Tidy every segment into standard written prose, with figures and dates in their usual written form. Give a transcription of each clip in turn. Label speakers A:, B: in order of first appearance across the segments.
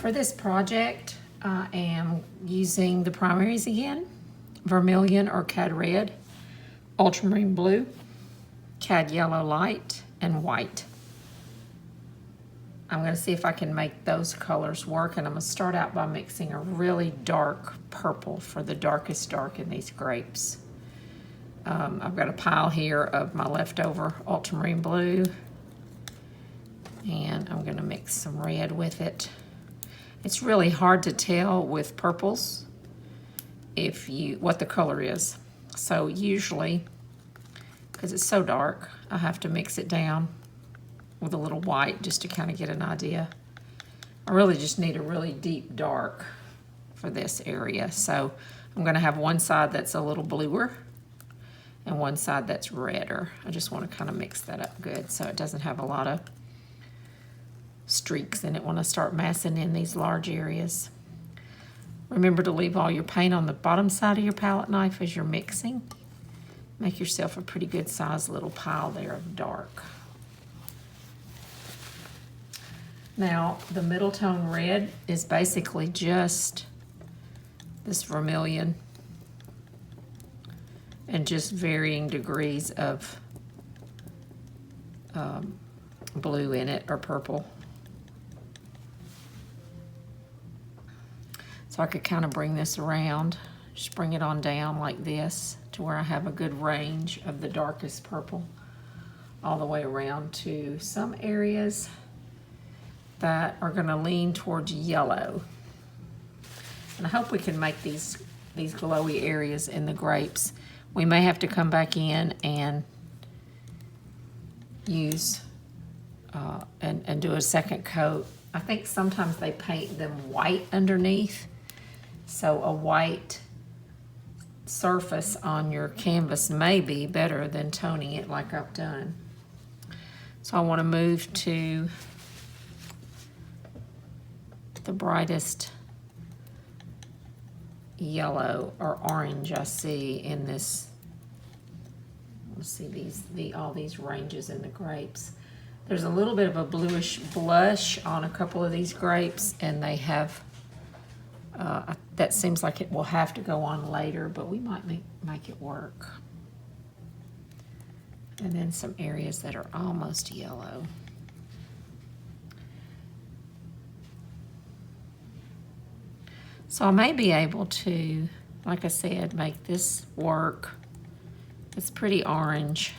A: For this project, I am using the primaries again, vermilion or cad red, ultramarine blue, cad yellow light, and white. I'm gonna see if I can make those colors work, and I'm gonna start out by mixing a really dark purple for the darkest dark in these grapes. I've got a pile here of my leftover ultramarine blue, and I'm gonna mix some red with it. It's really hard to tell with purples what the color is. So usually, because it's so dark, I have to mix it down with a little white just to kind of get an idea. I really just need a really deep dark for this area. So I'm gonna have one side that's a little bluer and one side that's redder. I just want to kind of mix that up good so it doesn't have a lot of streaks in it when I start massing in these large areas. Remember to leave all your paint on the bottom side of your palette knife as you're mixing. Make yourself a pretty good sized little pile there of dark. Now, the middle tone red is basically just this vermilion and just varying degrees of blue in it or purple. So I could kind of bring this around, just bring it on down like this to where I have a good range of the darkest purple all the way around to some areas that are gonna lean towards yellow. And I hope we can make these glowy areas in the grapes. We may have to come back in and use and do a second coat. I think sometimes they paint them white underneath. So a white surface on your canvas may be better than toning it like I've done. So I want to move to the brightest yellow or orange I see in this. Let's see all these ranges in the grapes. There's a little bit of a bluish blush on a couple of these grapes, and they have that seems like it will have to go on later, but we might make it work. And then some areas that are almost yellow. So I may be able to, like I said, make this work. It's pretty orange.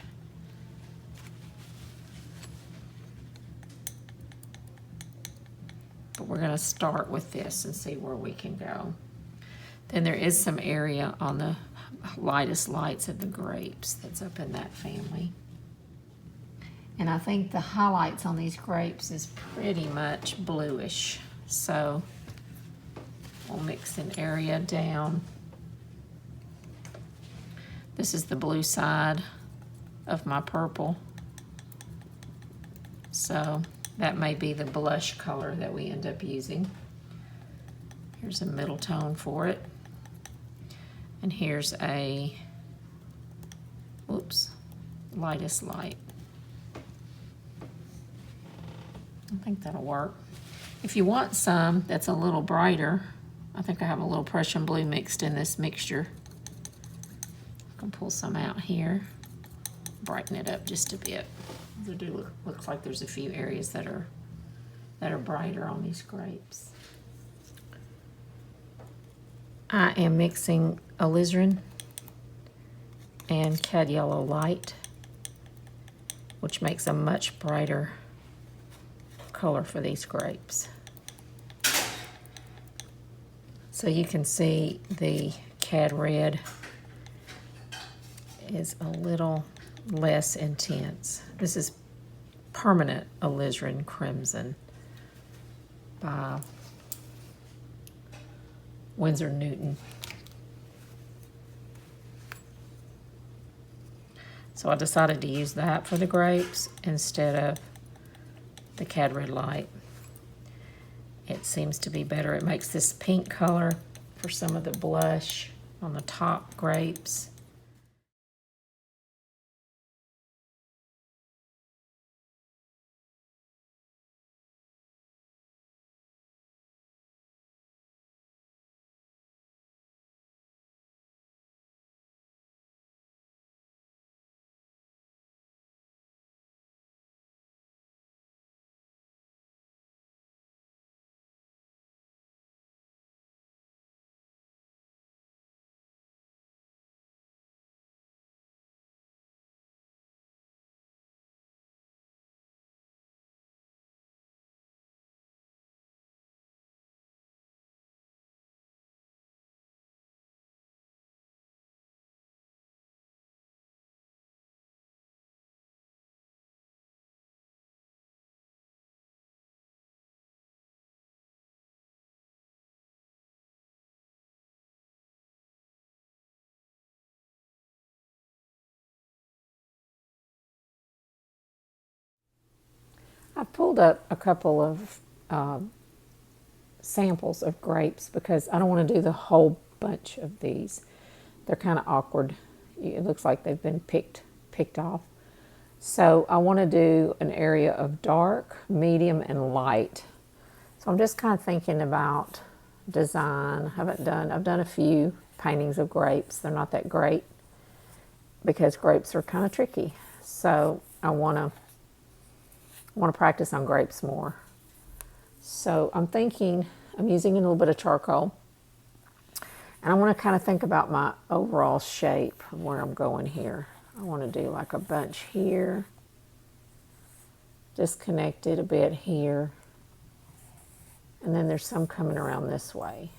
A: But we're gonna start with this and see where we can go. Then there is some area on the lightest lights of the grapes that's up in that family. And I think the highlights on these grapes is pretty much bluish. So we'll mix an area down. This is the blue side of my purple. So that may be the blush color that we end up using. Here's a middle tone for it. And here's a, lightest light. I think that'll work. If you want some that's a little brighter, I think I have a little Prussian blue mixed in this mixture. I can pull some out here, brighten it up just a bit. Looks like there's a few areas that are brighter on these grapes. I am mixing alizarin and cad yellow light, which makes a much brighter color for these grapes. So you can see the cad red is a little less intense. This is permanent alizarin crimson by Winsor Newton. So I decided to use that for the grapes instead of the cad red light. It seems to be better. It makes this pink color for some of the blush on the top grapes. pulled up a couple of samples of grapes because I don't want to do the whole bunch of these. They're kind of awkward. It looks like they've been picked off. So I want to do an area of dark, medium, and light. So I'm just kind of thinking about design. I've done a few paintings of grapes. They're not that great because grapes are kind of tricky. So I want to practice on grapes more. So I'm thinking, I'm using a little bit of charcoal. And I want to kind of think about my overall shape of where I'm going here. I want to do like a bunch here. Just connect it a bit here. And then there's some coming around this way.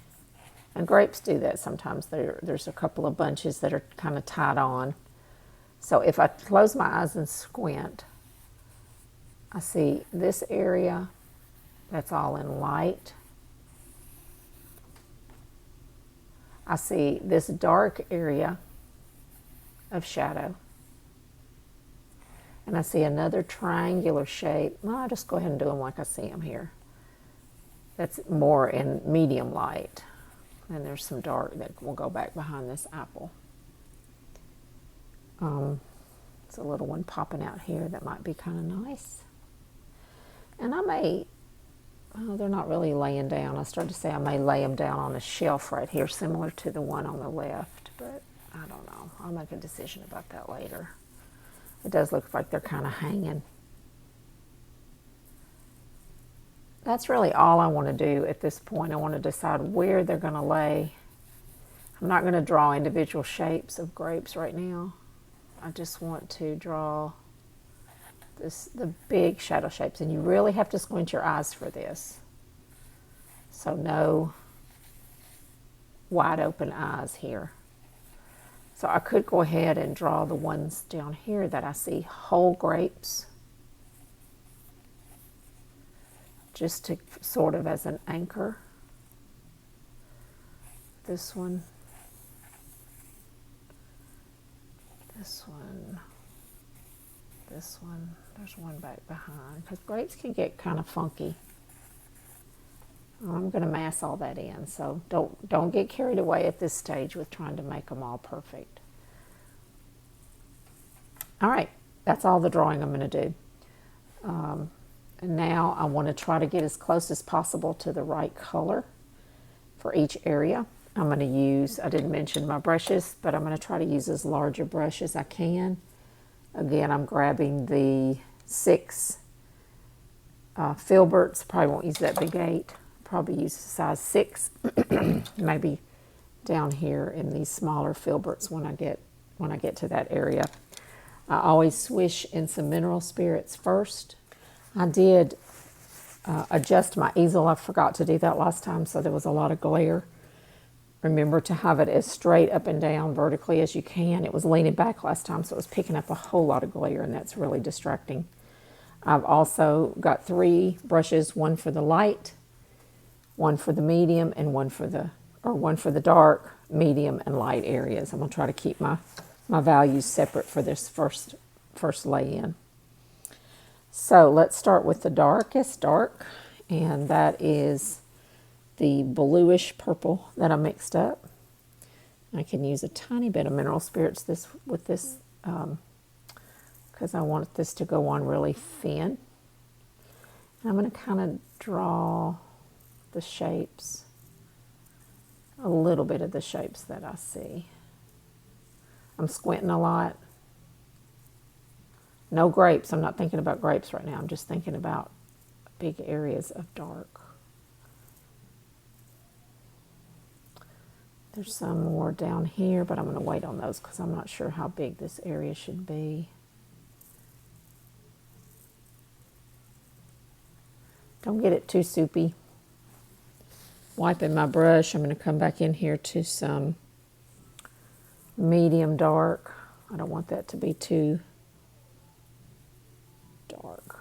A: And grapes do that sometimes. There's a couple of bunches that are kind of tied on. So if I close my eyes and squint, I see this area that's all in light. I see this dark area of shadow. And I see another triangular shape. Well, I'll just go ahead and do them like I see them here. That's more in medium light. And there's some dark that will go back behind this apple. It's a little one popping out here that might be kind of nice. And I may, oh, they're not really laying down. I started to say I may lay them down on a shelf right here, similar to the one on the left, but I don't know. I'll make a decision about that later. It does look like they're kind of hanging. That's really all I want to do at this point. I want to decide where they're going to lay. I'm not going to draw individual shapes of grapes right now. I just want to draw the big shadow shapes, and you really have to squint your eyes for this. So no wide open eyes here. So I could go ahead and draw the ones down here that I see whole grapes, just to sort of as an anchor. This one, this one, this one. There's one back behind, because grapes can get kind of funky. I'm going to mass all that in, so don't get carried away at this stage with trying to make them all perfect. All right, that's all the drawing I'm going to do. And now I want to try to get as close as possible to the right color for each area. I'm going to use, I didn't mention my brushes, but I'm going to try to use as large a brush as I can. Again, I'm grabbing the 6 filberts. Probably won't use that big 8. Probably use a size 6. Maybe down here in these smaller filberts when I get to that area. I always swish in some mineral spirits first. I did adjust my easel. I forgot to do that last time, so there was a lot of glare. Remember to have it as straight up and down vertically as you can. It was leaning back last time, so it was picking up a whole lot of glare, and that's really distracting. I've also got 3 brushes, one for the light, one for the medium, and one for the dark, medium, and light areas. I'm going to try to keep my values separate for this first lay-in. So let's start with the darkest dark, and that is the bluish purple that I mixed up. I can use a tiny bit of mineral spirits with this because I want this to go on really thin. And I'm going to kind of draw the shapes, a little bit of the shapes that I see. I'm squinting a lot. No grapes. I'm not thinking about grapes right now. I'm just thinking about big areas of dark. There's some more down here, but I'm going to wait on those because I'm not sure how big this area should be. Don't get it too soupy. Wiping my brush, I'm going to come back in here to some medium dark. I don't want that to be too dark.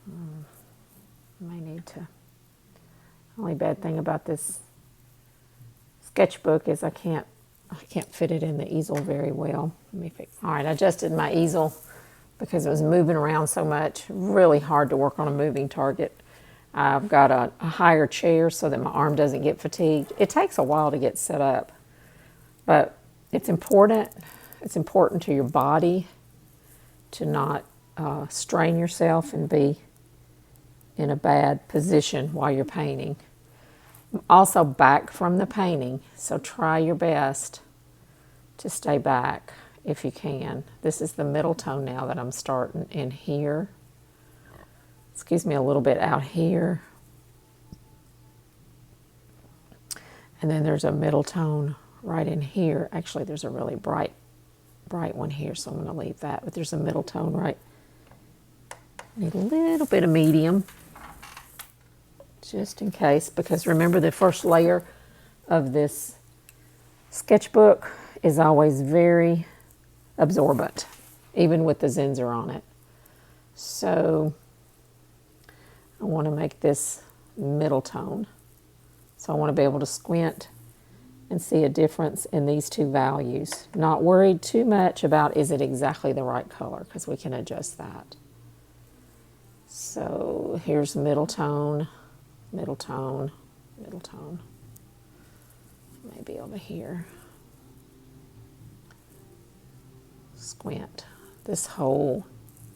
A: I may need to. Only bad thing about this sketchbook is I can't I can't fit it in the easel very well. Let me fix. All right, I adjusted my easel because it was moving around so much. Really hard to work on a moving target. I've got a higher chair so that my arm doesn't get fatigued. It takes a while to get set up, but it's important. It's important to your body to not strain yourself and be in a bad position while you're painting. I'm also back from the painting, so try your best to stay back if you can. This is the middle tone now that I'm starting in here. Excuse me, a little bit out here. And then there's a middle tone right in here. Actually, there's a really bright one here, so I'm going to leave that. But there's a middle tone right. Need a little bit of medium, just in case, because remember the first layer of this sketchbook is always very absorbent, even with the Zinsser on it. So I want to make this middle tone. So I want to be able to squint and see a difference in these two values. Not worried too much about is it exactly the right color, because we can adjust that. So here's middle tone, middle tone, middle tone. Maybe over here. Squint. This whole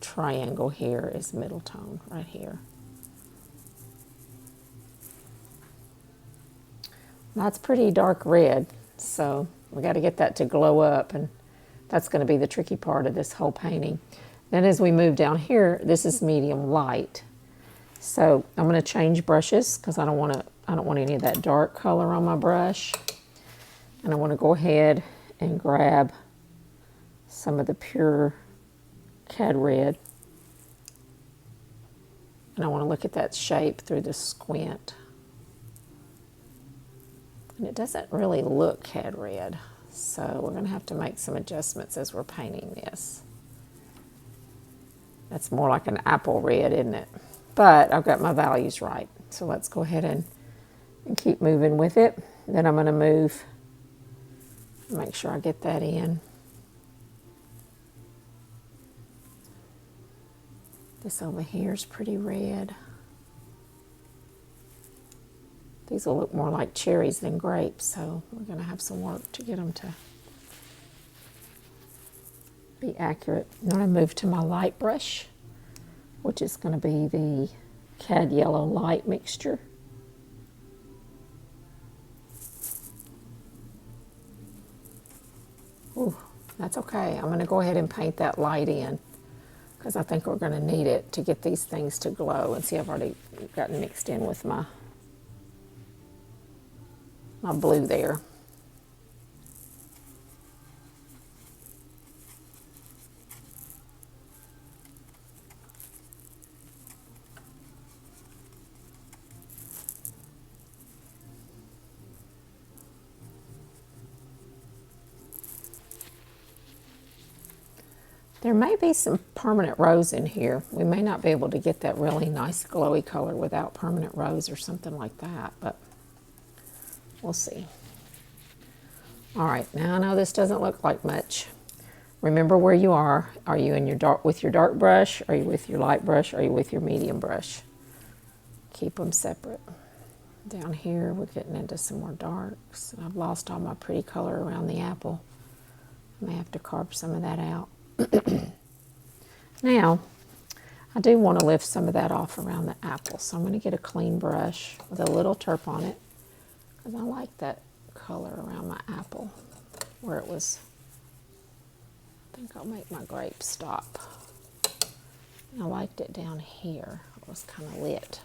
A: triangle here is middle tone right here. That's pretty dark red, so we got to get that to glow up, and that's going to be the tricky part of this whole painting. Then as we move down here, this is medium light. So I'm going to change brushes because I don't want any of that dark color on my brush. And I want to go ahead and grab some of the pure cad red. And I want to look at that shape through the squint. And it doesn't really look cad red, so we're going to have to make some adjustments as we're painting this. That's more like an apple red, isn't it? But I've got my values right, so let's go ahead and keep moving with it. Then I'm going to move, make sure I get that in. This over here is pretty red. These will look more like cherries than grapes, so we're going to have some work to get them to be accurate. Then I move to my light brush, which is going to be the cad yellow light mixture. Ooh, that's okay. I'm going to go ahead and paint that light in because I think we're going to need it to get these things to glow. And see, I've already gotten mixed in with my blue there. There may be some permanent rose in here. We may not be able to get that really nice glowy color without permanent rose or something like that, but we'll see. All right, now I know this doesn't look like much. Remember where you are. Are you in your with your dark brush? Are you with your light brush? Are you with your medium brush? Keep them separate. Down here, we're getting into some more darks. I've lost all my pretty color around the apple. I may have to carve some of that out. Now, I do want to lift some of that off around the apple, so I'm going to get a clean brush with a little turp on it because I like that color around my apple where it was. I think I'll make my grape stop. I liked it down here. It was kind of lit.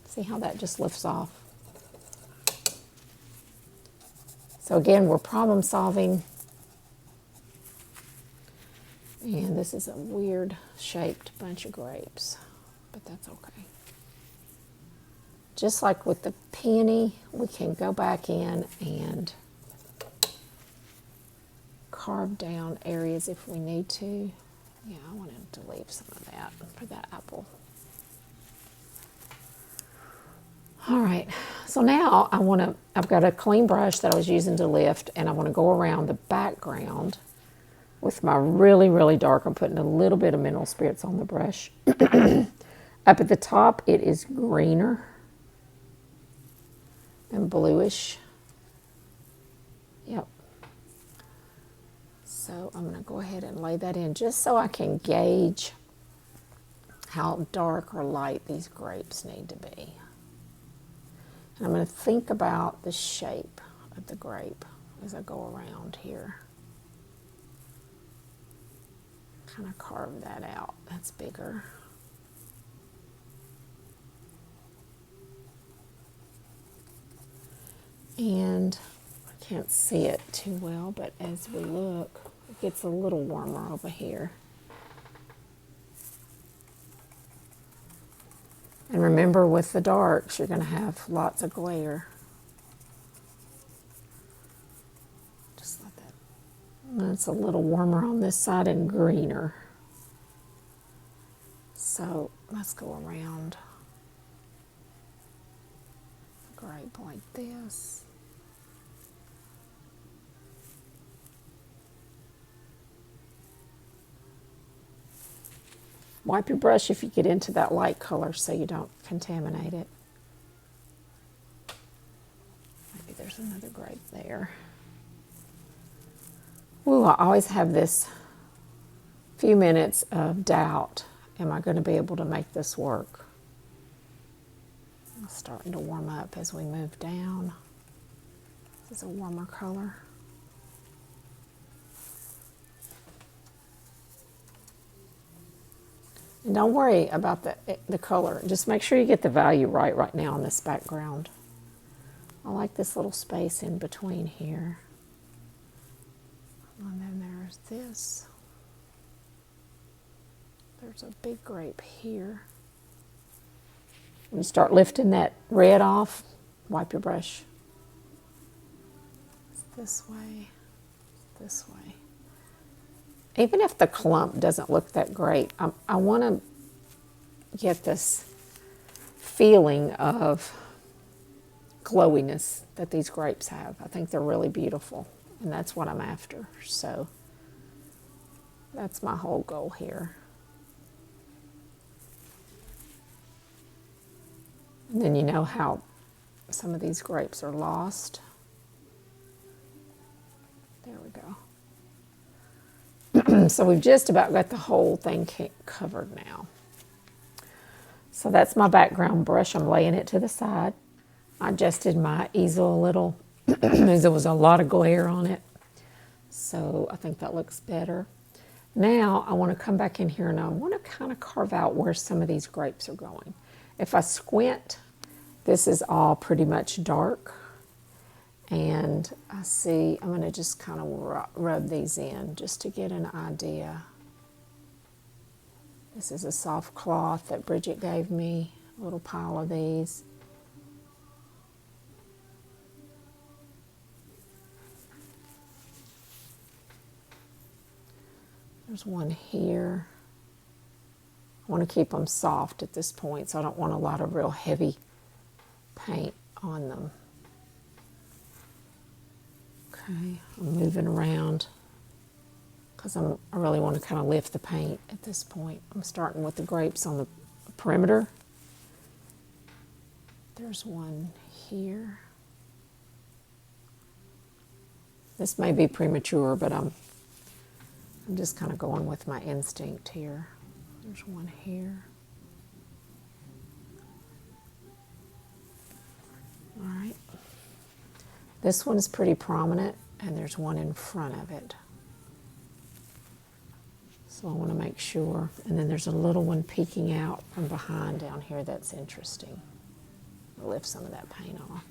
A: See how that just lifts off? So again, we're problem solving. And this is a weird shaped bunch of grapes, but that's okay. Just like with the peony, we can go back in and carve down areas if we need to. Yeah, I wanted to leave some of that for that apple. All right, so now I've got a clean brush that I was using to lift, and I want to go around the background with my really, really dark. I'm putting a little bit of mineral spirits on the brush. Up at the top, it is greener and bluish. Yep. So I'm going to go ahead and lay that in just so I can gauge how dark or light these grapes need to be. And I'm going to think about the shape of the grape as I go around here. Kind of carve that out. That's bigger. And I can't see it too well, but as we look, it gets a little warmer over here. And remember, with the darks, you're going to have lots of glare. Just like that. And it's a little warmer on this side and greener. So let's go around the grape like this. Wipe your brush if you get into that light color so you don't contaminate it. Maybe there's another grape there. Ooh, I always have this few minutes of doubt. Am I going to be able to make this work? It's starting to warm up as we move down. This is a warmer color. And don't worry about the color. Just make sure you get the value right now on this background. I like this little space in between here. And then there's this. There's a big grape here. When you start lifting that red off, wipe your brush. It's this way, this way. Even if the clump doesn't look that great, I want to get this feeling of glowiness that these grapes have. I think they're really beautiful, and that's what I'm after. So that's my whole goal here. And then you know how some of these grapes are lost. There we go. So we've just about got the whole thing covered now. So that's my background brush. I'm laying it to the side. I adjusted my easel a little as there was a lot of glare on it. So I think that looks better. Now I want to come back in here and I want to kind of carve out where some of these grapes are going. If I squint, this is all pretty much dark. And I see, I'm going to just kind of rub these in just to get an idea. This is a soft cloth that Bridget gave me, a little pile of these. There's one here. I want to keep them soft at this point, so I don't want a lot of real heavy paint on them. Okay, I'm moving around because I really want to kind of lift the paint at this point. I'm starting with the grapes on the perimeter. There's one here. This may be premature, but I'm just kind of going with my instinct here. There's one here. All right. This one's pretty prominent, and there's one in front of it. So I want to make sure. And then there's a little one peeking out from behind down here that's interesting. I'll lift some of that paint off.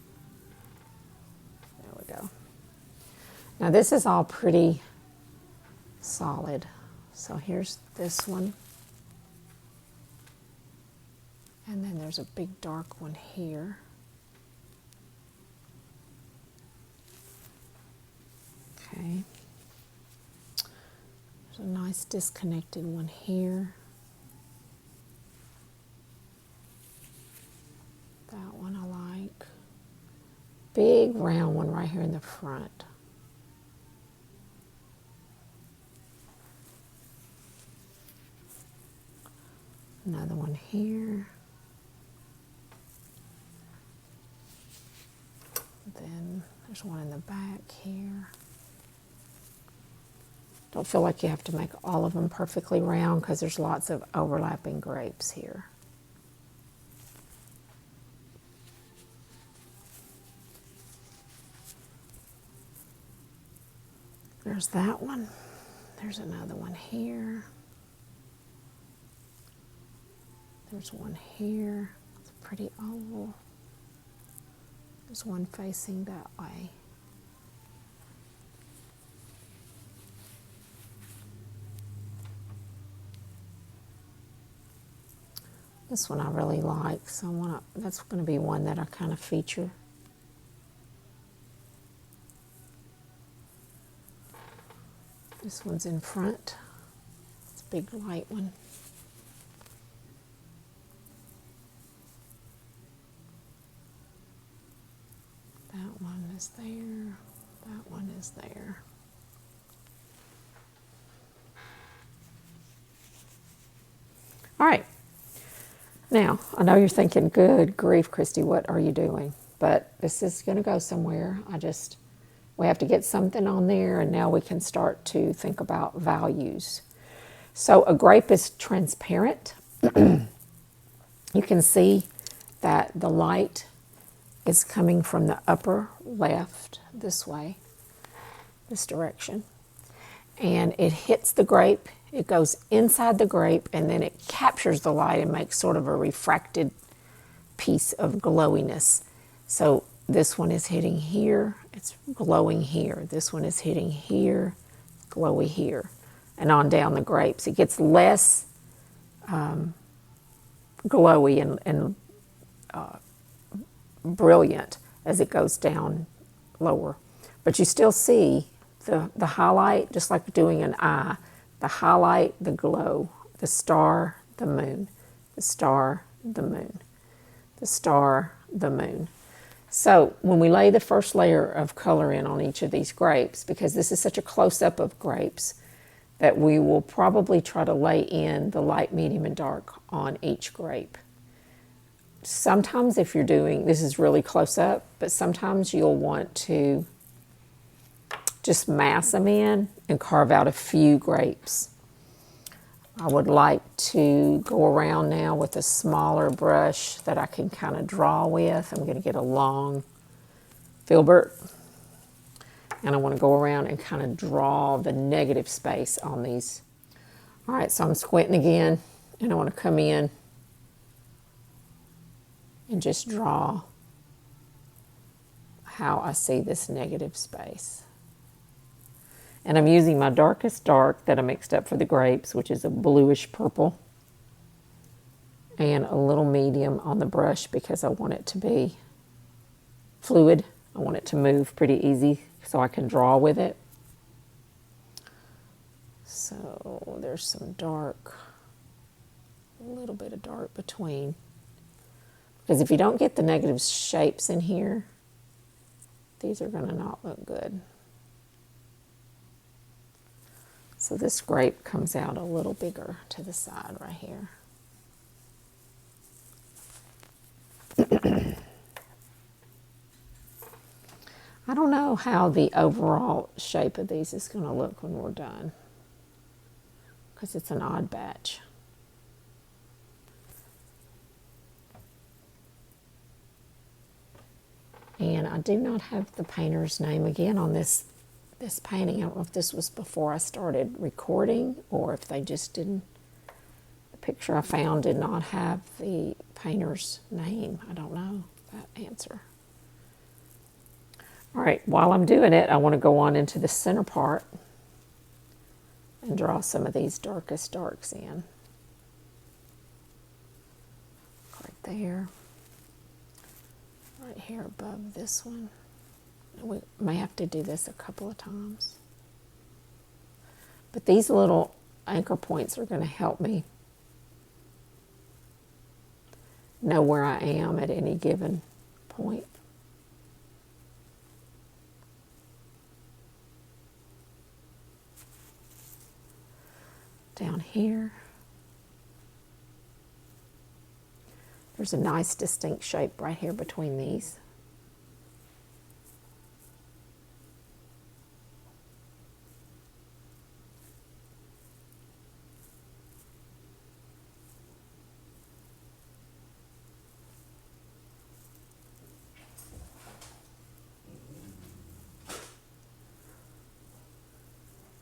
A: There we go. Now this is all pretty solid. So here's this one. And then there's a big dark one here. Okay. There's a nice disconnected one here. That one I big round one right here in the front. Another one here. Then there's one in the back here. Don't feel like you have to make all of them perfectly round because there's lots of overlapping grapes here. There's that one. There's another one here. There's one here. It's a pretty oval. There's one facing that way. This one I really like, so that's going to be one that I kind of feature. This one's in front. It's a big light one. That one is there. That one is there. All right. Now, I know you're thinking, good grief, Christy, what are you doing? But this is going to go somewhere. We have to get something on there, and now we can start to think about values. So a grape is transparent. You can see that the light is coming from the upper left this way, this direction. And it hits the grape. It goes inside the grape, and then it captures the light and makes sort of a refracted piece of glowiness. So this one is hitting here, it's glowing here. This one is hitting here, glowy here. And on down the grapes. It gets less glowy and brilliant as it goes down lower. But you still see the highlight, just like doing an eye. The highlight, the glow, the star, the moon, the star, the moon, the star, the moon. So when we lay the first layer of color in on each of these grapes, because this is such a close-up of grapes, that we will probably try to lay in the light, medium, and dark on each grape. Sometimes if you're doing, this is really close up, but sometimes you'll want to just mass them in and carve out a few grapes. I would like to go around now with a smaller brush that I can kind of draw with. I'm going to get a long filbert, and I want to go around and kind of draw the negative space on these. All right, so I'm squinting again, and I want to come in and just draw how I see this negative space. And I'm using my darkest dark that I mixed up for the grapes, which is a bluish purple, and a little medium on the brush because I want it to be fluid. I want it to move pretty easy so I can draw with it. So there's some dark, a little bit of dark between. Because if you don't get the negative shapes in here, these are going to not look good. So this grape comes out a little bigger to the side right here. I don't know how the overall shape of these is going to look when we're done, because it's an odd batch. And I do not have the painter's name again on this painting. I don't know if this was before I started recording or if they just didn't. The picture I found did not have the painter's name. I don't know that answer. All right, while I'm doing it, I want to go on into the center part and draw some of these darkest darks in. Right there. Right here above this one. We may have to do this a couple of times. But these little anchor points are going to help me know where I am at any given point. down here. There's a nice distinct shape right here between these.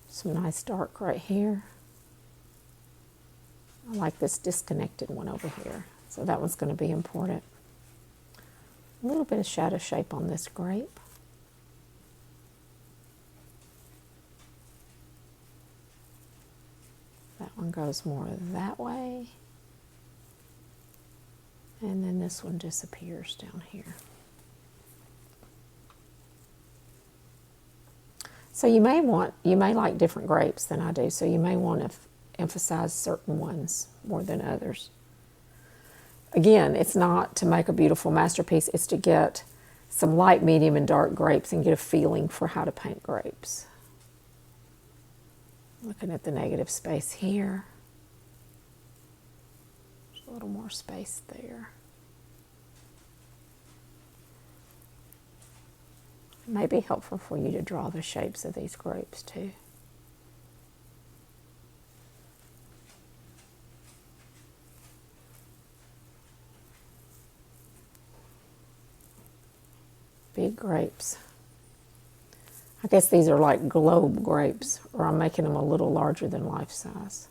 A: Some nice dark right here. I like this disconnected one over here. So that one's going to be important. A little bit of shadow shape on this grape. That one goes more that way. And then this one disappears down here. So you may like different grapes than I do, so you may want to emphasize certain ones more than others. Again, it's not to make a beautiful masterpiece, it's to get some light, medium, and dark grapes and get a feeling for how to paint grapes. Looking at the negative space here. There's a little more space there. It may be helpful for you to draw the shapes of these grapes too. Big grapes. I guess these are like globe grapes, or I'm making them a little larger than life size.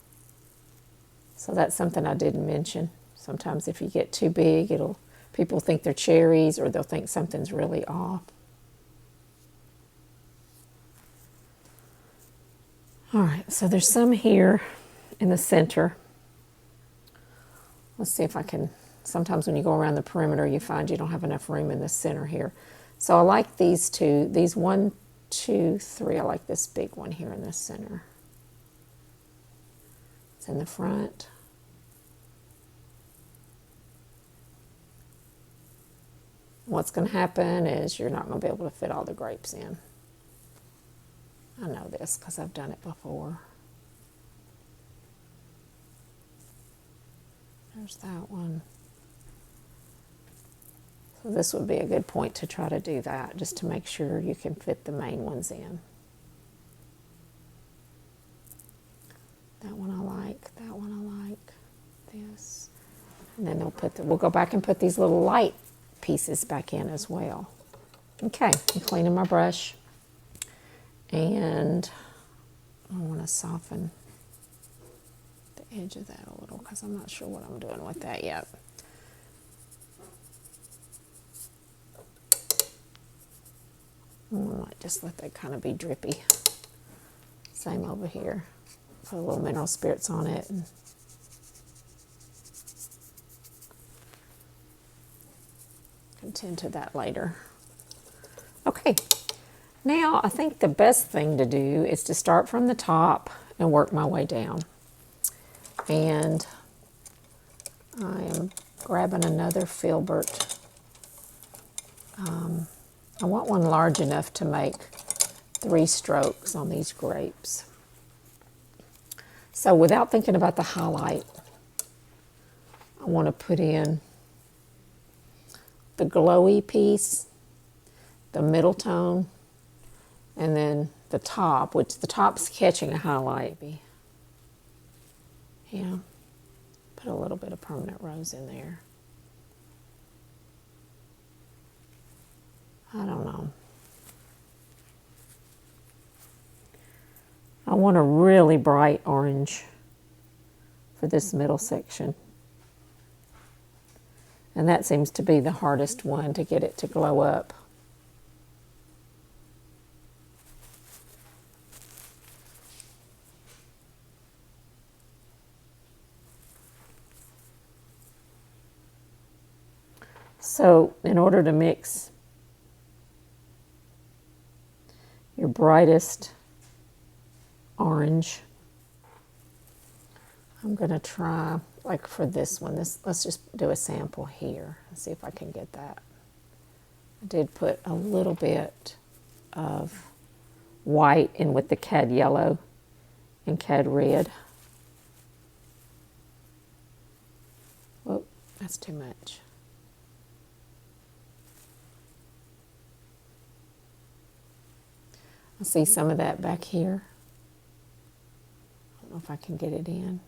A: So that's something I didn't mention. Sometimes if you get too big, people think they're cherries, or they'll think something's really off. All right, so there's some here in the center. Let's see if I can, sometimes when you go around the perimeter, you find you don't have enough room in the center here. So I like these two, these 1, 2, 3. I like this big one here in the center. It's in the front. What's going to happen is you're not going to be able to fit all the grapes in. I know this because I've done it before. There's that one. So this would be a good point to try to do that, just to make sure you can fit the main ones in. That one I like, that one I like, this. And then we'll go back and put these little light pieces back in as well. Okay, I'm cleaning my brush. And I want to soften the edge of that a little because I'm not sure what I'm doing with that yet. I might just let that kind of be drippy. Same over here. Put a little mineral spirits on it. And attend to that later. Okay. Now, I think the best thing to do is to start from the top and work my way down. And I am grabbing another filbert. I want one large enough to make 3 strokes on these grapes. So without thinking about the highlight, I want to put in the glowy piece, the middle tone, and then the top, which the top's catching a highlight. Yeah, put a little bit of permanent rose in there. I don't know. I want a really bright orange for this middle section. And that seems to be the hardest one to get it to glow up. So in order to mix your brightest orange, I'm going to try, like for this one, let's just do a sample here and see if I can get that. I did put a little bit of white in with the cad yellow and cad red. That's too much. I see some of that back here. I don't know if I can get it in.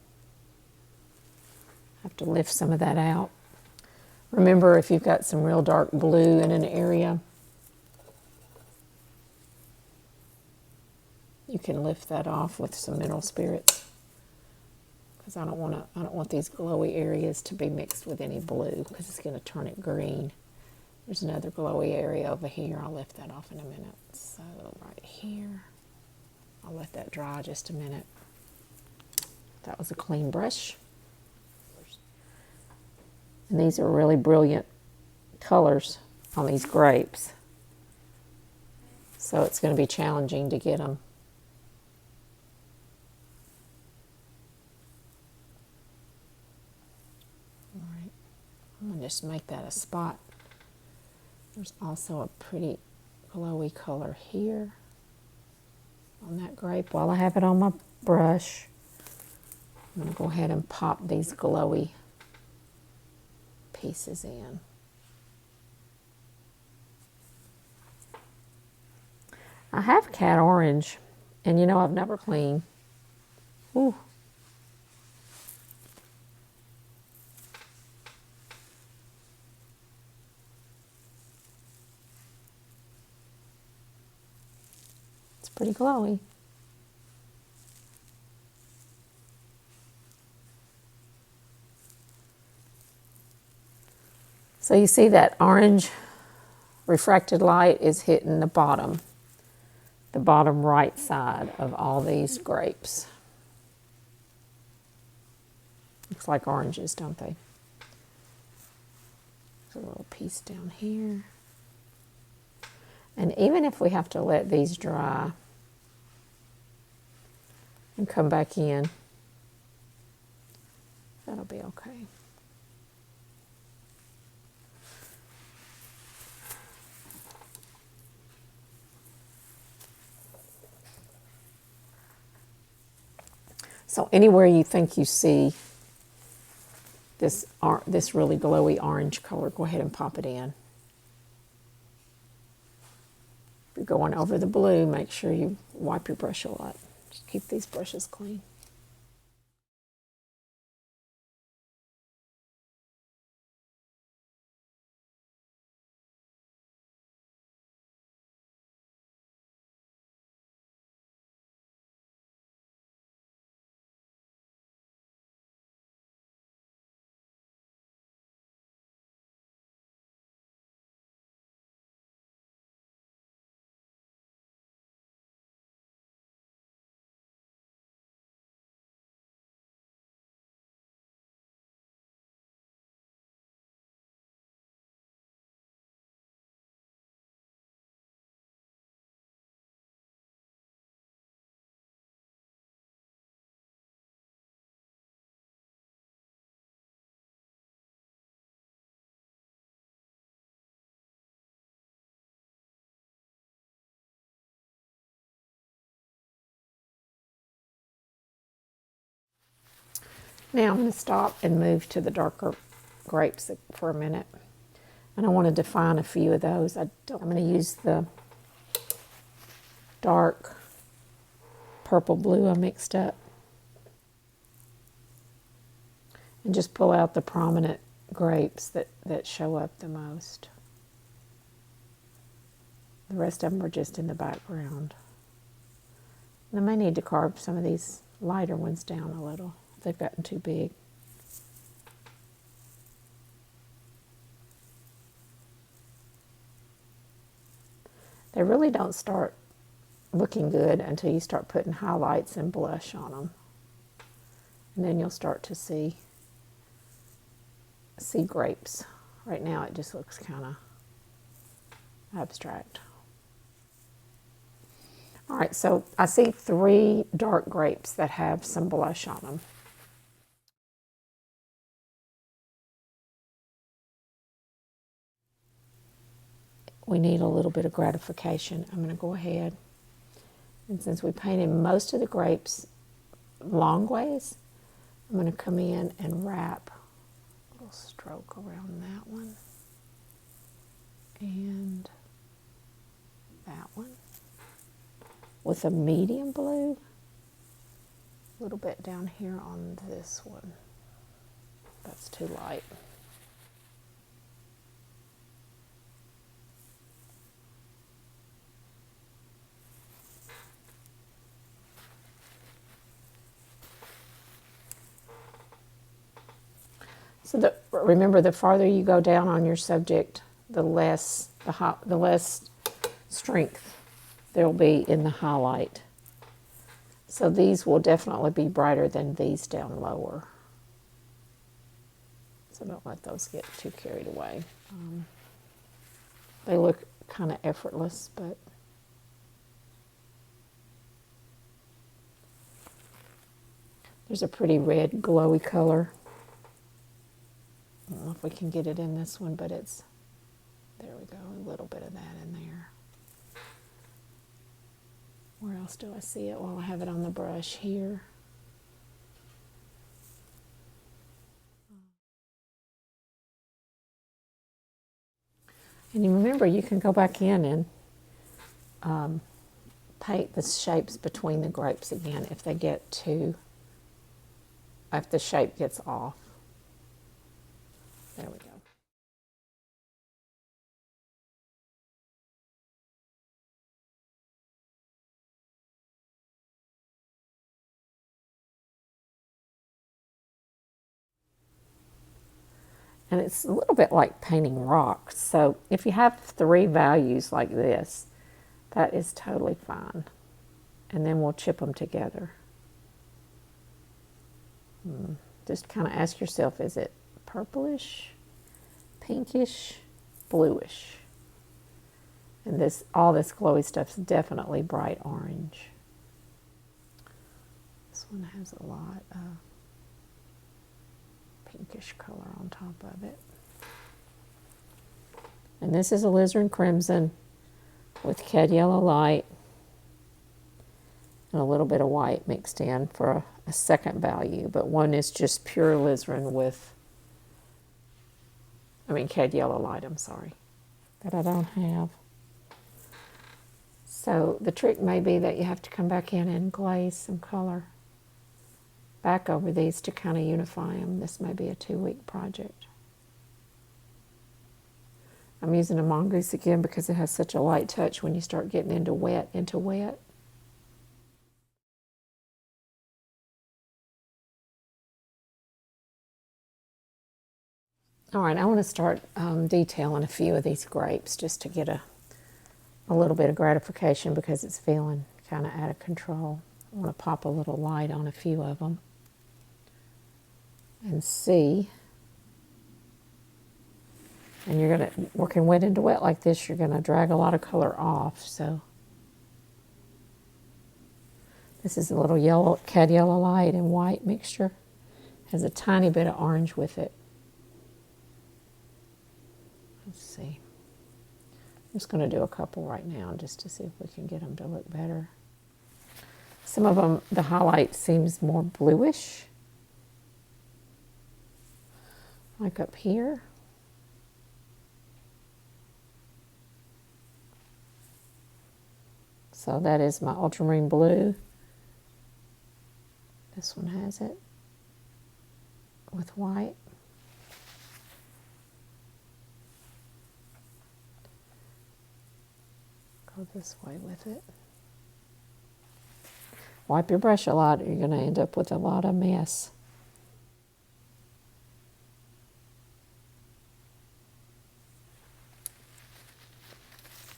A: I have to lift some of that out. Remember, if you've got some real dark blue in an area, you can lift that off with some mineral spirits. Because I don't want these glowy areas to be mixed with any blue, because it's going to turn it green. There's another glowy area over here. I'll lift that off in a minute. So right here, I'll let that dry just a minute. That was a clean brush. And these are really brilliant colors on these grapes. So it's going to be challenging to get them. All right, I'm going to just make that a spot. There's also a pretty glowy color here on that grape. While I have it on my brush, I'm going to go ahead and pop these glowy pieces in. I have cat orange, and you know I've never cleaned. Ooh. It's pretty glowy. So you see that orange refracted light is hitting the bottom right side of all these grapes. Looks like oranges, don't they? There's a little piece down here. And even if we have to let these dry and come back in, that'll be okay. So anywhere you think you see this really glowy orange color, go ahead and pop it in. If you're going over the blue, make sure you wipe your brush a lot. Just keep these brushes clean. Now I'm going to stop and move to the darker grapes for a minute. And I want to define a few of those. I'm going to use the dark purple blue I mixed up. And just pull out the prominent grapes that show up the most. The rest of them are just in the background. And I may need to carve some of these lighter ones down a little. They've gotten too big. They really don't start looking good until you start putting highlights and blush on them. And then you'll start to see grapes. Right now it just looks kind of abstract. All right, so I see 3 dark grapes that have some blush on them. We need a little bit of gratification. I'm going to go ahead, and since we painted most of the grapes long ways, I'm going to come in and wrap a little little stroke around that one. And that one. With a medium blue. A little bit down here on this one. That's too light. So remember, the farther you go down on your subject, the less strength there'll be in the highlight. So these will definitely be brighter than these down lower. So don't let those get too carried away. They look kind of effortless, but there's a pretty red glowy color. I don't know if we can get it in this one, but it's, there we go, a little bit of that in there. Where else do I see it? Well, I have it on the brush here. And you remember, you can go back in and paint the shapes between the grapes again if they get too, if the shape gets off. There we go. And it's a little bit like painting rocks. So if you have 3 values like this, that is totally fine. And then we'll chip them together. Just kind of ask yourself, is it purplish, pinkish, bluish? And this, all this glowy stuff's definitely bright orange. This one has a lot of pinkish color on top of it. And this is alizarin crimson with cad yellow light and a little bit of white mixed in for a second value, but one is just pure alizarin with, cad yellow light, I'm sorry, that I don't have. So the trick may be that you have to come back in and glaze some color back over these to kind of unify them. This may be a 2-week project. I'm using a mongoose again because it has such a light touch when you start getting into wet. All right, I want to start detailing a few of these grapes just to get a little bit of gratification because it's feeling kind of out of control. I want to pop a little light on a few of them and see. And you're going to, working wet into wet like this, you're going to drag a lot of color off. So this is a little yellow, cad yellow light and white mixture. Has a tiny bit of orange with it. Let's see. I'm just going to do a couple right now just to see if we can get them to look better. Some of them, the highlight seems more bluish, like up here. So that is my ultramarine blue. This one has it with white. Go this way with it. Wipe your brush a lot or you're going to end up with a lot of mess.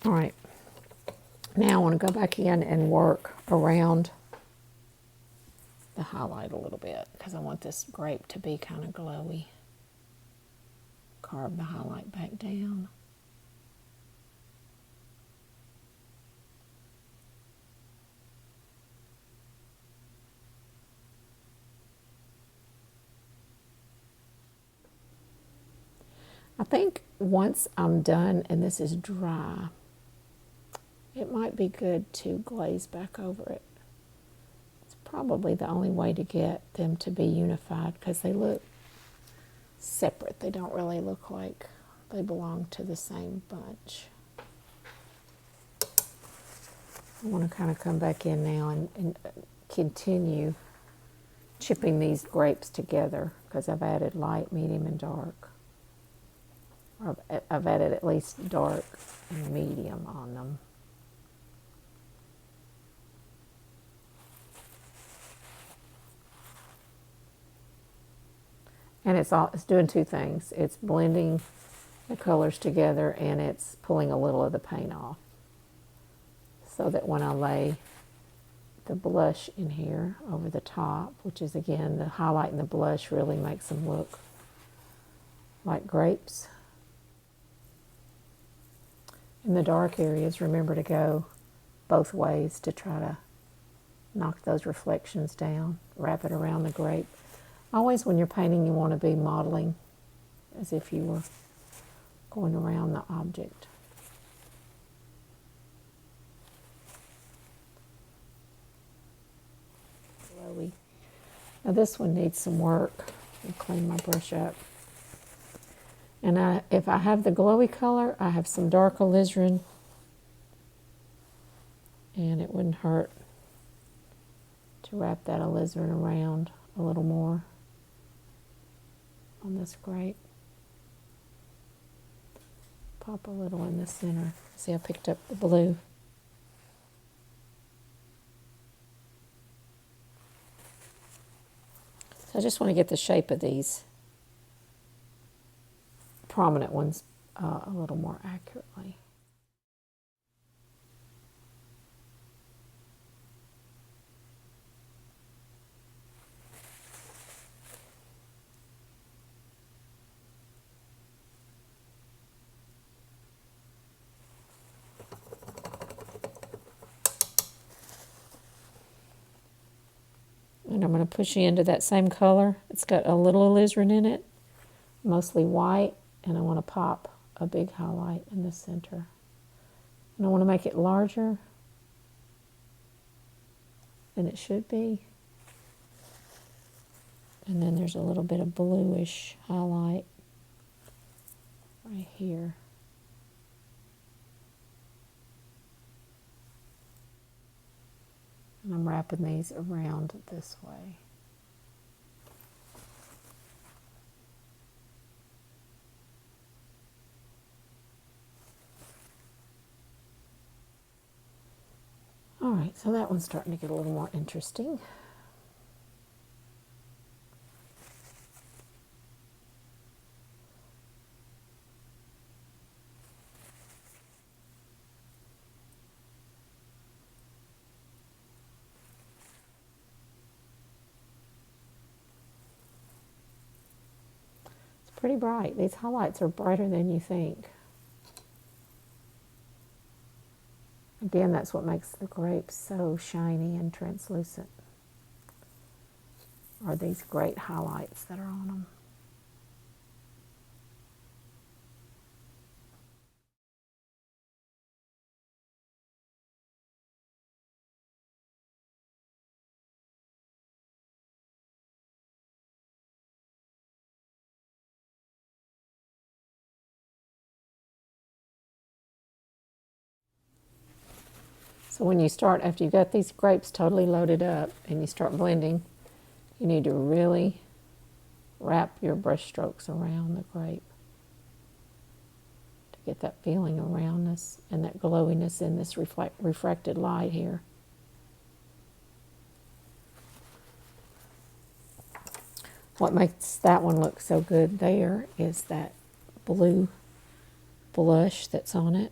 A: All right. Now I want to go back in and work around the highlight a little bit because I want this grape to be kind of glowy. Carve the highlight back down. I think once I'm done and this is dry, it might be good to glaze back over it. It's probably the only way to get them to be unified because they look separate. They don't really look like they belong to the same bunch. I want to kind of come back in now and continue chipping these grapes together because I've added light, medium, and dark. I've added at least dark and medium on them. And it's doing two things. It's blending the colors together and it's pulling a little of the paint off. So that when I lay the blush in here over the top, which is again, the highlight and the blush really makes them look like grapes. In the dark areas, remember to go both ways to try to knock those reflections down. Wrap it around the grape. Always when you're painting, you want to be modeling as if you were going around the object. Glowy. Now this one needs some work. I'll clean my brush up. And if I have the glowy color, I have some dark alizarin. And it wouldn't hurt to wrap that alizarin around a little more on this grape. Pop a little in the center. See, I picked up the blue. So I just want to get the shape of these prominent ones a little more accurately. And I'm going to push you into that same color. It's got a little alizarin in it, mostly white, and I want to pop a big highlight in the center. And I want to make it larger than it should be. And then there's a little bit of bluish highlight right here. And I'm wrapping these around this way. All right, so that one's starting to get a little more interesting. Pretty bright. These highlights are brighter than you think. Again, that's what makes the grapes so shiny and translucent, are these great highlights that are on them. So when you start, after you've got these grapes totally loaded up and you start blending, you need to really wrap your brush strokes around the grape to get that feeling of roundness and that glowiness in this refracted light here. What makes that one look so good there is that blue blush that's on it.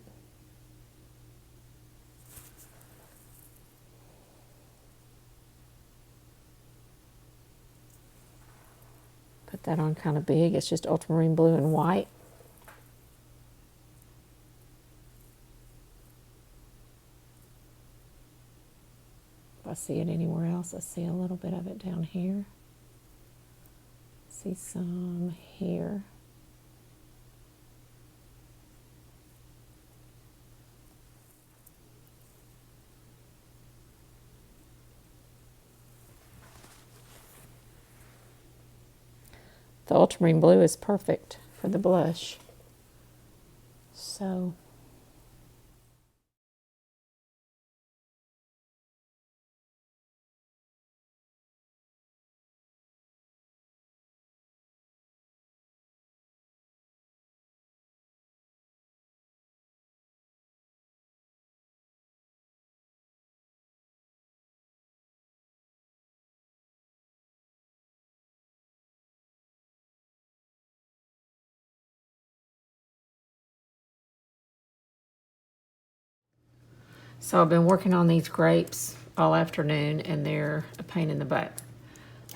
A: Put that on kind of big. It's just ultramarine blue and white. If I see it anywhere else, I see a little bit of it down here. See some here. The ultramarine blue is perfect for the blush. So I've been working on these grapes all afternoon, and they're a pain in the butt.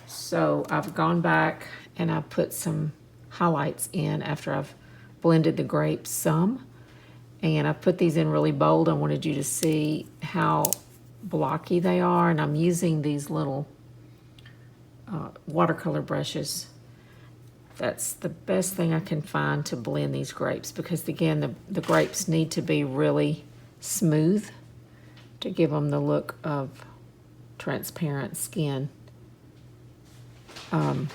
A: So I've gone back and I put some highlights in after I've blended the grapes some. And I've put these in really bold. I wanted you to see how blocky they are. And I'm using these little watercolor brushes. That's the best thing I can find to blend these grapes, because again, the grapes need to be really smooth to give them the look of transparent skin. And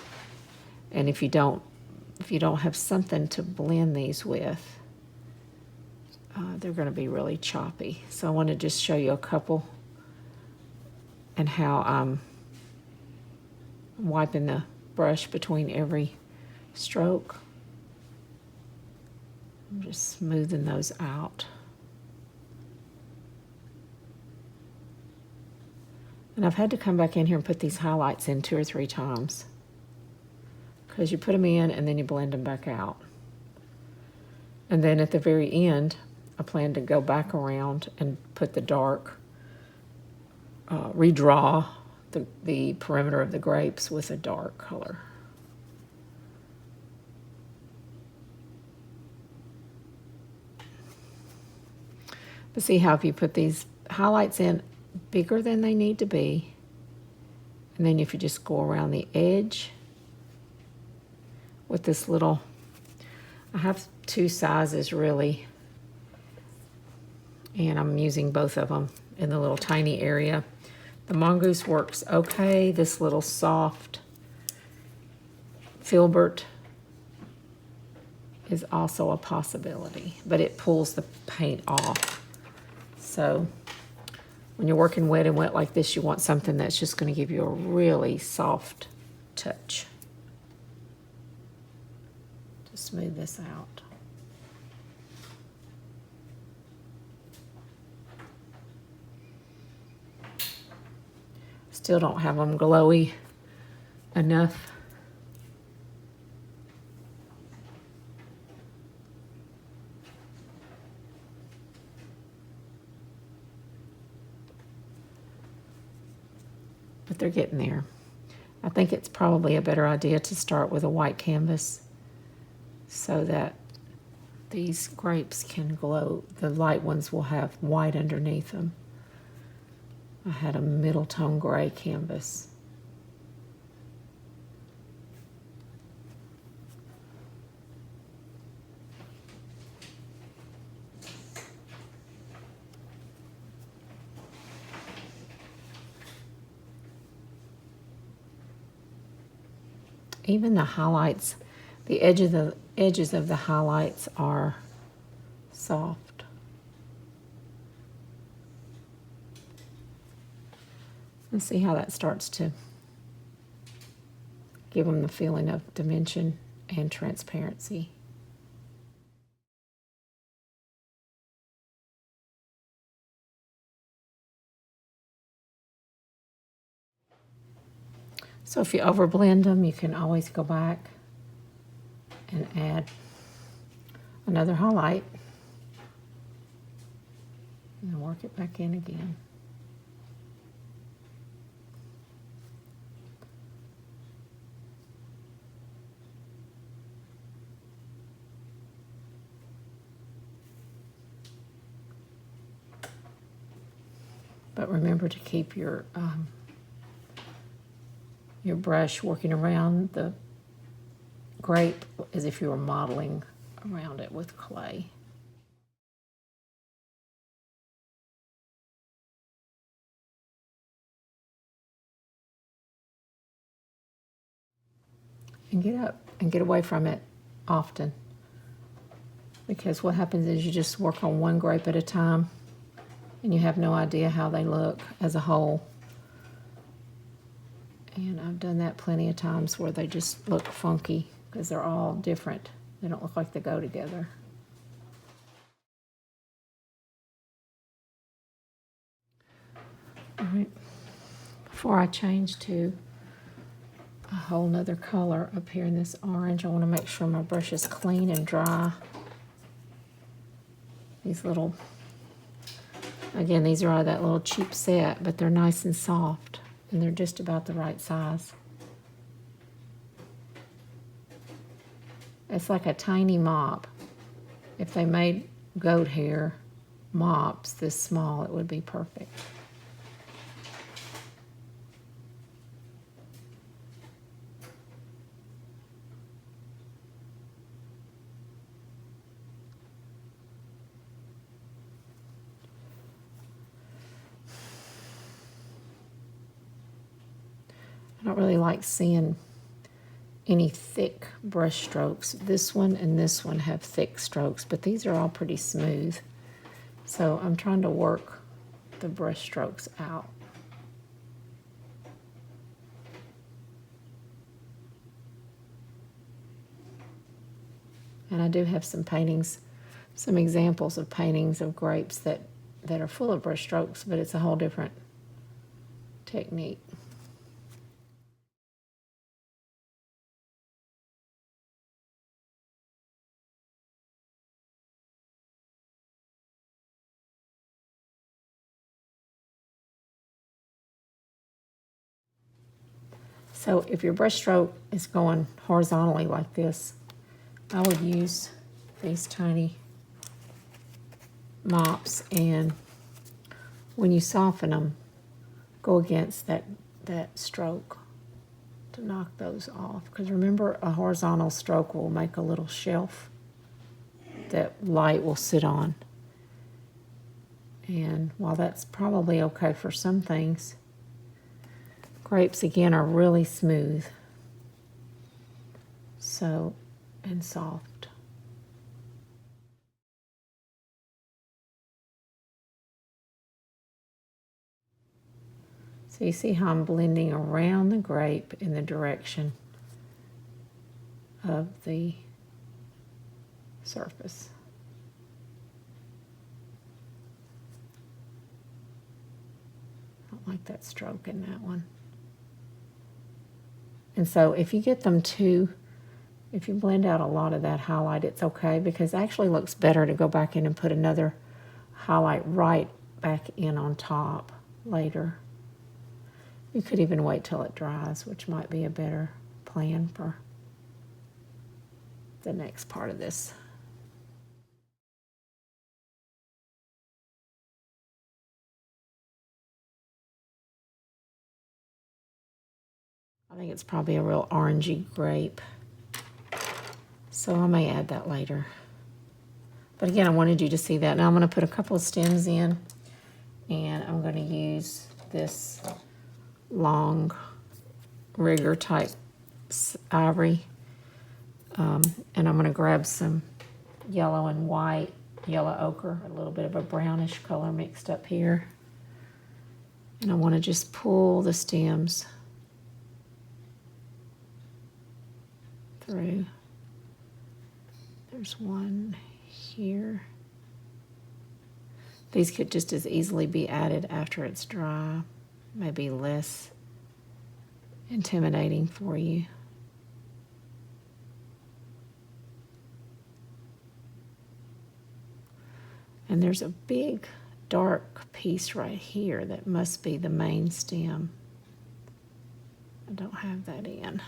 A: if you don't have something to blend these with, they're going to be really choppy. So I want to just show you a couple and how I'm wiping the brush between every stroke. I'm just smoothing those out. And I've had to come back in here and put these highlights in 2 or 3 times, because you put them in and then you blend them back out. And then at the very end, I plan to go back around and put the dark, redraw the perimeter of the grapes with a dark color. But see how if you put these highlights in bigger than they need to be, and then if you just go around the edge with this little, I have 2 sizes really, and I'm using both of them in the little tiny area. The mongoose works okay. This little soft filbert is also a possibility, but it pulls the paint off. So when you're working wet and wet like this, you want something that's just going to give you a really soft touch to smooth this out. Still don't have them glowy enough. But they're getting there. I think it's probably a better idea to start with a white canvas so that these grapes can glow. The light ones will have white underneath them. I had a middle tone gray canvas. Even the highlights, the edges of the highlights are soft. And see how that starts to give them the feeling of dimension and transparency. So if you overblend them, you can always go back and add another highlight and work it back in again. But remember to keep your brush working around the grape as if you were modeling around it with clay. And get up and get away from it often. Because what happens is you just work on one grape at a time and you have no idea how they look as a whole. And I've done that plenty of times where they just look funky because they're all different. They don't look like they go together. All right, before I change to a whole nother color up here in this orange, I want to make sure my brush is clean and dry. These little, again, these are all that little cheap set, but they're nice and soft, and they're just about the right size. It's like a tiny mop. If they made goat hair mops this small, it would be perfect. I don't really like seeing any thick brush strokes. This one and this one have thick strokes, but these are all pretty smooth. So I'm trying to work the brush strokes out. And I do have some paintings, some examples of paintings of grapes that are full of brush strokes, but it's a whole different technique. So if your brush stroke is going horizontally like this, I would use these tiny mops, and when you soften them, go against that stroke to knock those off. Because remember, a horizontal stroke will make a little shelf that light will sit on. And while that's probably okay for some things, grapes, again, are really smooth, so, and soft. So you see how I'm blending around the grape in the direction of the surface. I don't like that stroke in that one. And so if you get them if you blend out a lot of that highlight, it's okay, because it actually looks better to go back in and put another highlight right back in on top later. You could even wait till it dries, which might be a better plan for the next part of this. I think it's probably a real orangey grape, so I may add that later. But again, I wanted you to see that. Now I'm going to put a couple of stems in, and I'm going to use this long rigger type ivory, and I'm going to grab some yellow and white, yellow ochre, a little bit of a brownish color mixed up here, and I want to just pull the stems through. There's one here. These could just as easily be added after it's dry, maybe less intimidating for you. And there's a big dark piece right here that must be the main stem. I don't have that in.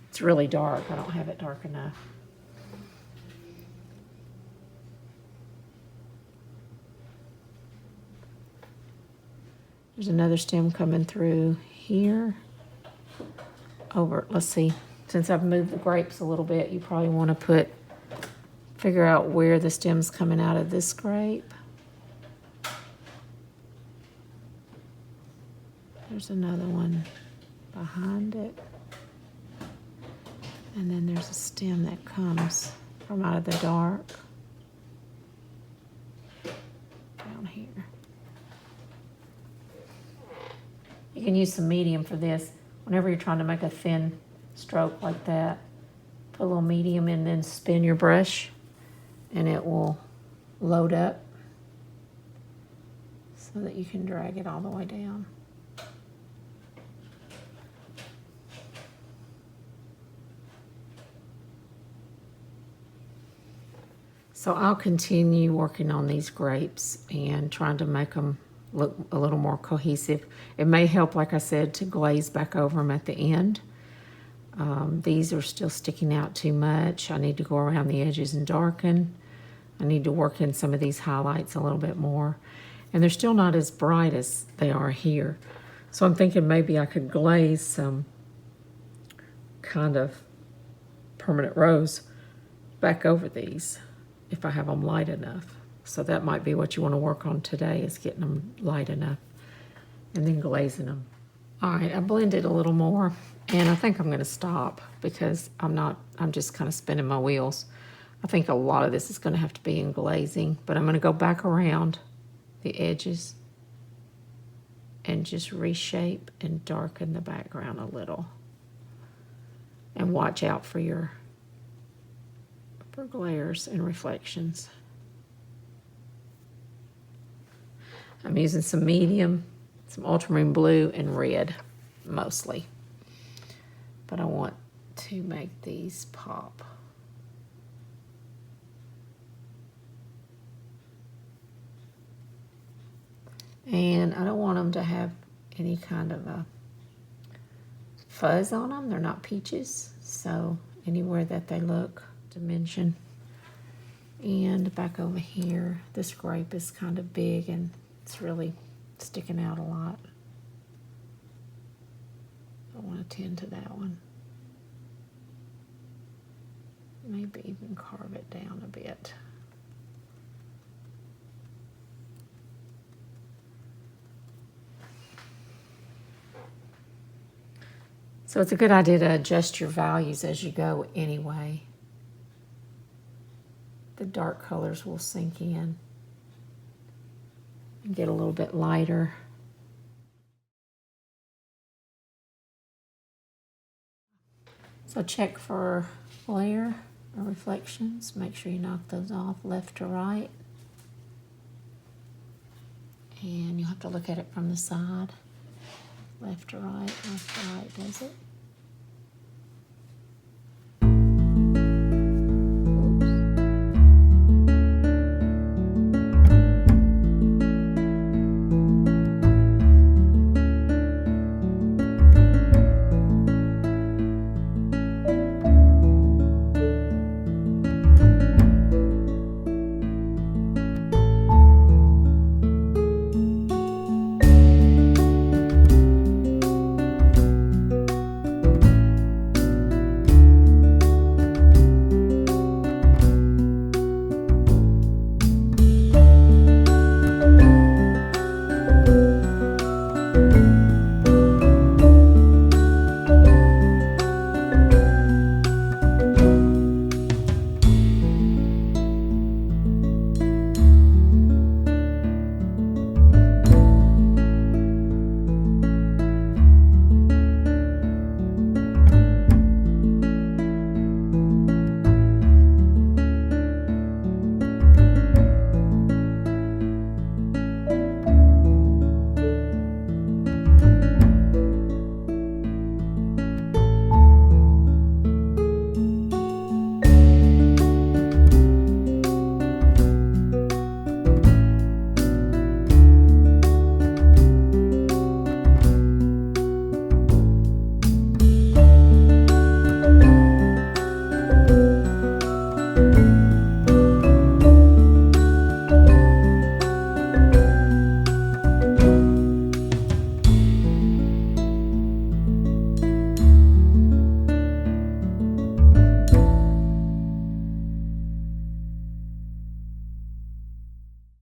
A: It's really dark. I don't have it dark enough. There's another stem coming through here. Over, let's see. Since I've moved the grapes a little bit, you probably want to figure out where the stem's coming out of this grape. There's another one behind it. And then there's a stem that comes from out of the dark down here. You can use some medium for this. Whenever you're trying to make a thin stroke like that, put a little medium and then spin your brush and it will load up so that you can drag it all the way down. So I'll continue working on these grapes and trying to make them look a little more cohesive. It may help, like I said, to glaze back over them at the end. These are still sticking out too much. I need to go around the edges and darken. I need to work in some of these highlights a little bit more. And they're still not as bright as they are here. So I'm thinking maybe I could glaze some kind of permanent rose back over these if I have them light enough. So that might be what you want to work on today, is getting them light enough and then glazing them. All right, I blended a little more and I think I'm going to stop because I'm just kind of spinning my wheels. I think a lot of this is going to have to be in glazing, but I'm going to go back around the edges and just reshape and darken the background a little. And watch out for glares and reflections. I'm using some medium, some ultramarine blue, and red mostly. But I want to make these pop. And I don't want them to have any kind of a fuzz on them. They're not peaches, so anywhere that they look, dimension. And back over here, this grape is kind of big and it's really sticking out a lot. I want to tend to that one. Maybe even carve it down a bit. So it's a good idea to adjust your values as you go anyway. The dark colors will sink in and get a little bit lighter. So check for glare or reflections. Make sure you knock those off left to right. And you'll have to look at it from the side. Left to right, does it?